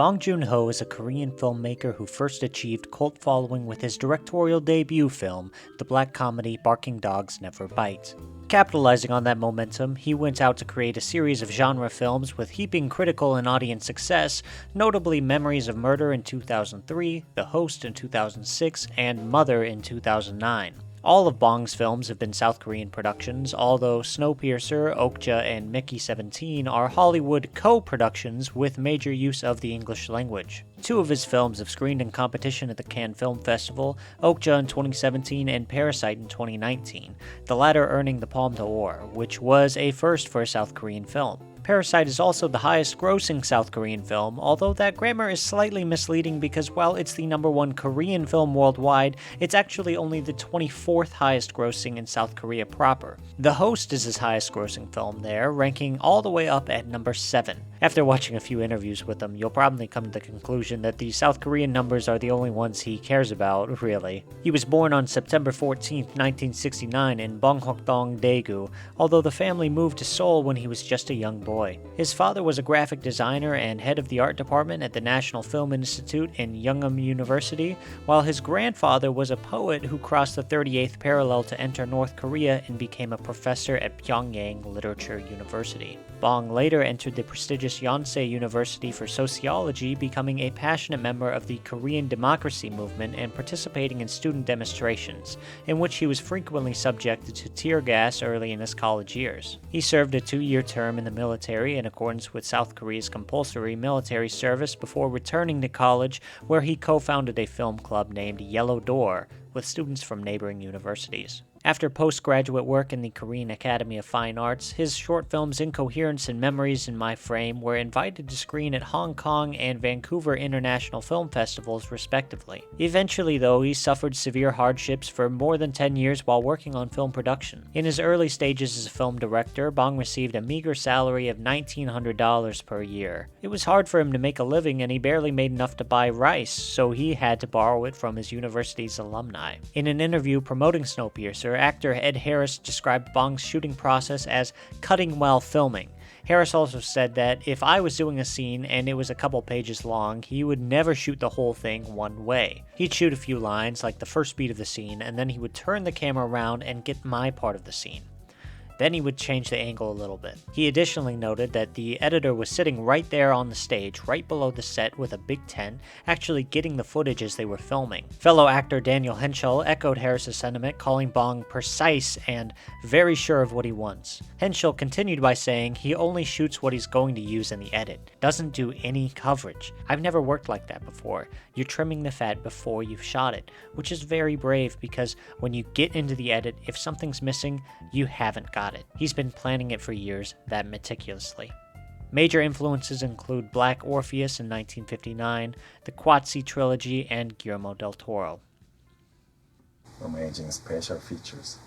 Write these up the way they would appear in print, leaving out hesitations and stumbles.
Bong Joon-ho is a Korean filmmaker who first achieved cult following with his directorial debut film, the black comedy Barking Dogs Never Bite. Capitalizing on that momentum, he went out to create a series of genre films with heaping critical and audience success, notably Memories of Murder in 2003, The Host in 2006, and Mother in 2009. All of Bong's films have been South Korean productions, although Snowpiercer, Okja, and Mickey 17 are Hollywood co-productions with major use of the English language. Two of his films have screened in competition at the Cannes Film Festival, Okja in 2017 and Parasite in 2019, the latter earning the Palme d'Or, which was a first for a South Korean film. Parasite is also the highest-grossing South Korean film, although that grammar is slightly misleading because while it's the #1 Korean film worldwide, it's actually only the 24th highest-grossing in South Korea proper. The Host is his highest-grossing film there, ranking all the way up at number 7. After watching a few interviews with him, you'll probably come to the conclusion that the South Korean numbers are the only ones he cares about, really. He was born on September 14, 1969 in Bonghokdong, Daegu, although the family moved to Seoul when he was just a young boy. His father was a graphic designer and head of the art department at the National Film Institute in Youngam University, while his grandfather was a poet who crossed the 38th parallel to enter North Korea and became a professor at Pyongyang Literature University. Bong later entered the prestigious Yonsei University for sociology, becoming a passionate member of the Korean democracy movement and participating in student demonstrations, in which he was frequently subjected to tear gas early in his college years. He served a 2-year term in the military in accordance with South Korea's compulsory military service before returning to college, where he co-founded a film club named Yellow Door with students from neighboring universities. After postgraduate work in the Korean Academy of Fine Arts, his short films Incoherence and Memories in My Frame were invited to screen at Hong Kong and Vancouver International Film Festivals, respectively. Eventually, though, he suffered severe hardships for more than 10 years while working on film production. In his early stages as a film director, Bong received a meager salary of $1,900 per year. It was hard for him to make a living, and he barely made enough to buy rice, so he had to borrow it from his university's alumni. In an interview promoting Snowpiercer, actor Ed Harris described Bong's shooting process as cutting while filming. Harris also said that if I was doing a scene and it was a couple pages long, he would never shoot the whole thing one way. He'd shoot a few lines, like the first beat of the scene, and then he would turn the camera around and get my part of the scene. Then he would change the angle a little bit. He additionally noted that the editor was sitting right there on the stage, right below the set with a big tent, actually getting the footage as they were filming. Fellow actor Daniel Henschel echoed Harris's sentiment, calling Bong precise and very sure of what he wants. Henschel continued by saying he only shoots what he's going to use in the edit, doesn't do any coverage. I've never worked like that before. You're trimming the fat before you've shot it, which is very brave because when you get into the edit, if something's missing, you haven't got it. He's been planning it for years, that meticulously. Major influences include Black Orpheus in 1959, the Qatsi trilogy, and Guillermo del Toro. Amazing special features.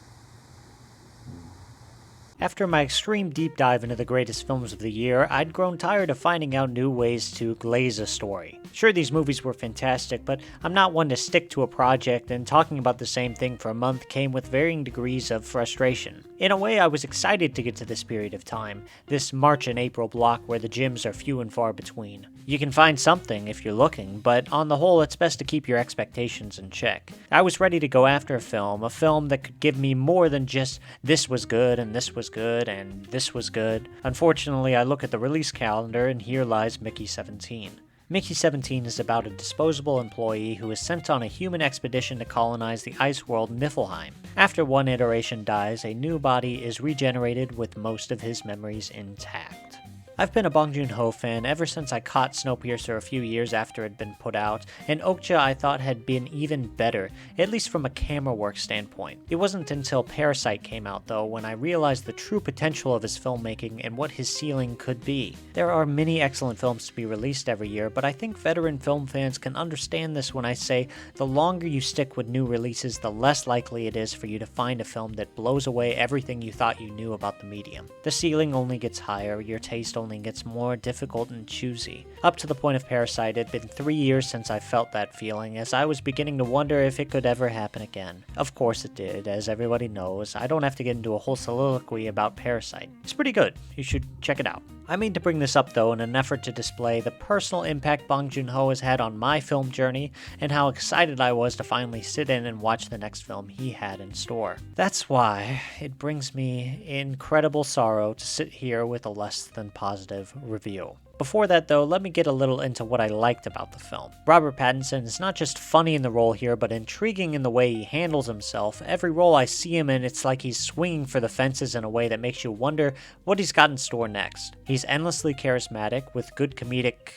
After my extreme deep dive into the greatest films of the year, I'd grown tired of finding out new ways to glaze a story. Sure, these movies were fantastic, but I'm not one to stick to a project, and talking about the same thing for a month came with varying degrees of frustration. In a way, I was excited to get to this period of time, this March and April block where the gyms are few and far between. You can find something if you're looking, but on the whole, it's best to keep your expectations in check. I was ready to go after a film that could give me more than just this was good and this was good and this was good. Unfortunately, I look at the release calendar and here lies Mickey 17. Mickey 17 is about a disposable employee who is sent on a human expedition to colonize the ice world Niflheim. After one iteration dies, a new body is regenerated with most of his memories intact. I've been a Bong Joon-ho fan ever since I caught Snowpiercer a few years after it had been put out, and Okja I thought had been even better, at least from a camera work standpoint. It wasn't until Parasite came out, though, when I realized the true potential of his filmmaking and what his ceiling could be. There are many excellent films to be released every year, but I think veteran film fans can understand this when I say the longer you stick with new releases, the less likely it is for you to find a film that blows away everything you thought you knew about the medium. The ceiling only gets higher, your taste only gets more difficult and choosy. Up to the point of Parasite, it had been 3 years since I felt that feeling, as I was beginning to wonder if it could ever happen again. Of course it did, as everybody knows. I don't have to get into a whole soliloquy about Parasite. It's pretty good. You should check it out. I mean to bring this up though in an effort to display the personal impact Bong Joon-ho has had on my film journey and how excited I was to finally sit in and watch the next film he had in store. That's why it brings me incredible sorrow to sit here with a less than positive review. Before that though, let me get a little into what I liked about the film. Robert Pattinson is not just funny in the role here, but intriguing in the way he handles himself. Every role I see him in, it's like he's swinging for the fences in a way that makes you wonder what he's got in store next. He's endlessly charismatic with good comedic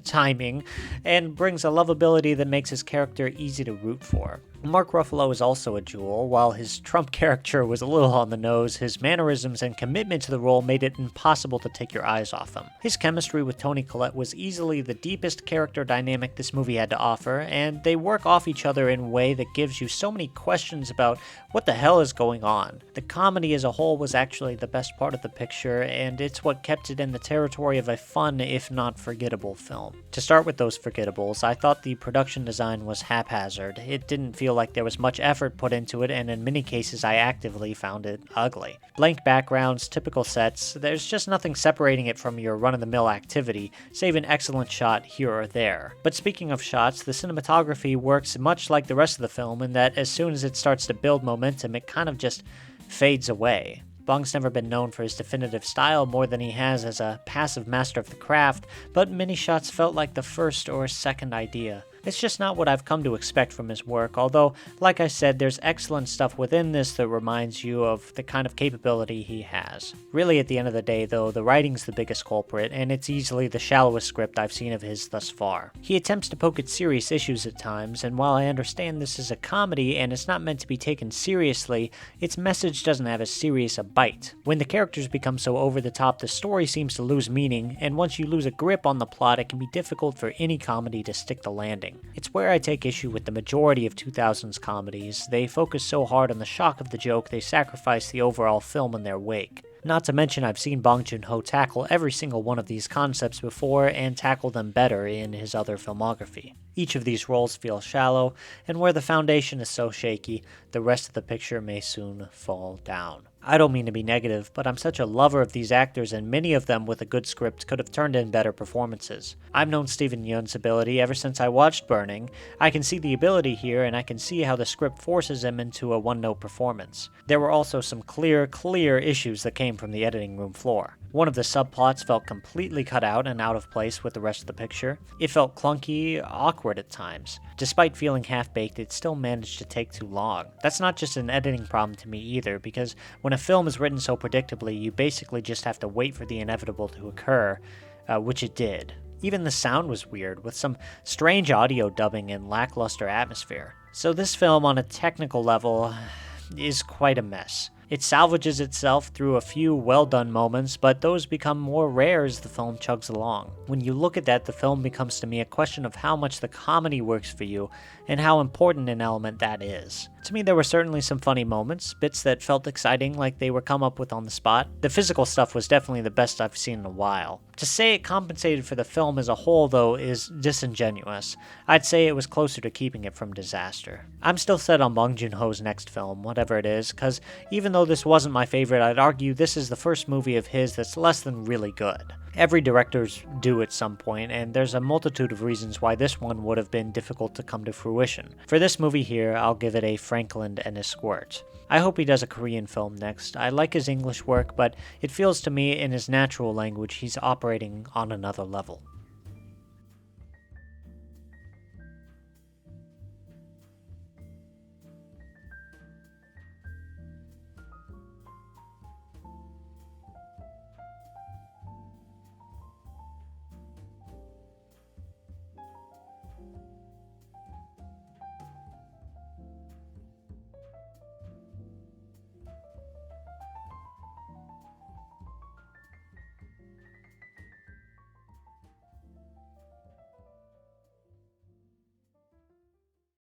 timing, and brings a lovability that makes his character easy to root for. Mark Ruffalo is also a jewel. While his Trump character was a little on the nose, his mannerisms and commitment to the role made it impossible to take your eyes off him. His chemistry with Toni Collette was easily the deepest character dynamic this movie had to offer, and they work off each other in a way that gives you so many questions about what the hell is going on. The comedy as a whole was actually the best part of the picture, and it's what kept it in the territory of a fun, if not forgettable film. To start with those forgettables, I thought the production design was haphazard. It didn't feel like there was much effort put into it, and in many cases I actively found it ugly. Blank backgrounds, typical sets, there's just nothing separating it from your run-of-the-mill activity, save an excellent shot here or there. But speaking of shots, the cinematography works much like the rest of the film in that as soon as it starts to build momentum, it kind of just fades away. Bong's never been known for his definitive style more than he has as a passive master of the craft, but many shots felt like the first or second idea. It's just not what I've come to expect from his work, although, like I said, there's excellent stuff within this that reminds you of the kind of capability he has. Really, at the end of the day, though, the writing's the biggest culprit, and it's easily the shallowest script I've seen of his thus far. He attempts to poke at serious issues at times, and while I understand this is a comedy and it's not meant to be taken seriously, its message doesn't have as serious a bite. When the characters become so over the top, the story seems to lose meaning, and once you lose a grip on the plot, it can be difficult for any comedy to stick the landing. It's where I take issue with the majority of 2000s comedies. They focus so hard on the shock of the joke, they sacrifice the overall film in their wake. Not to mention I've seen Bong Joon-ho tackle every single one of these concepts before and tackle them better in his other filmography. Each of these roles feel shallow, and where the foundation is so shaky, the rest of the picture may soon fall down. I don't mean to be negative, but I'm such a lover of these actors, and many of them with a good script could have turned in better performances. I've known Steven Yeun's ability ever since I watched Burning. I can see the ability here, and I can see how the script forces him into a one-note performance. There were also some clear issues that came from the editing room floor. One of the subplots felt completely cut out and out of place with the rest of the picture. It felt clunky, awkward at times. Despite feeling half-baked, it still managed to take too long. That's not just an editing problem to me either, because when a film is written so predictably, you basically just have to wait for the inevitable to occur, which it did. Even the sound was weird, with some strange audio dubbing and lackluster atmosphere. So this film, on a technical level, is quite a mess. It salvages itself through a few well-done moments, but those become more rare as the film chugs along. When you look at that, the film becomes to me a question of how much the comedy works for you, and how important an element that is. To me, there were certainly some funny moments, bits that felt exciting like they were come up with on the spot. The physical stuff was definitely the best I've seen in a while. To say it compensated for the film as a whole, though, is disingenuous. I'd say it was closer to keeping it from disaster. I'm still set on Bong Joon-ho's next film, whatever it is, because even though this wasn't my favorite, I'd argue this is the first movie of his that's less than really good. Every director's due at some point, and there's a multitude of reasons why this one would have been difficult to come to fruition. For this movie here, I'll give it a Franklin and a Squirt. I hope he does a Korean film next. I like his English work, but it feels to me in his natural language he's operating on another level.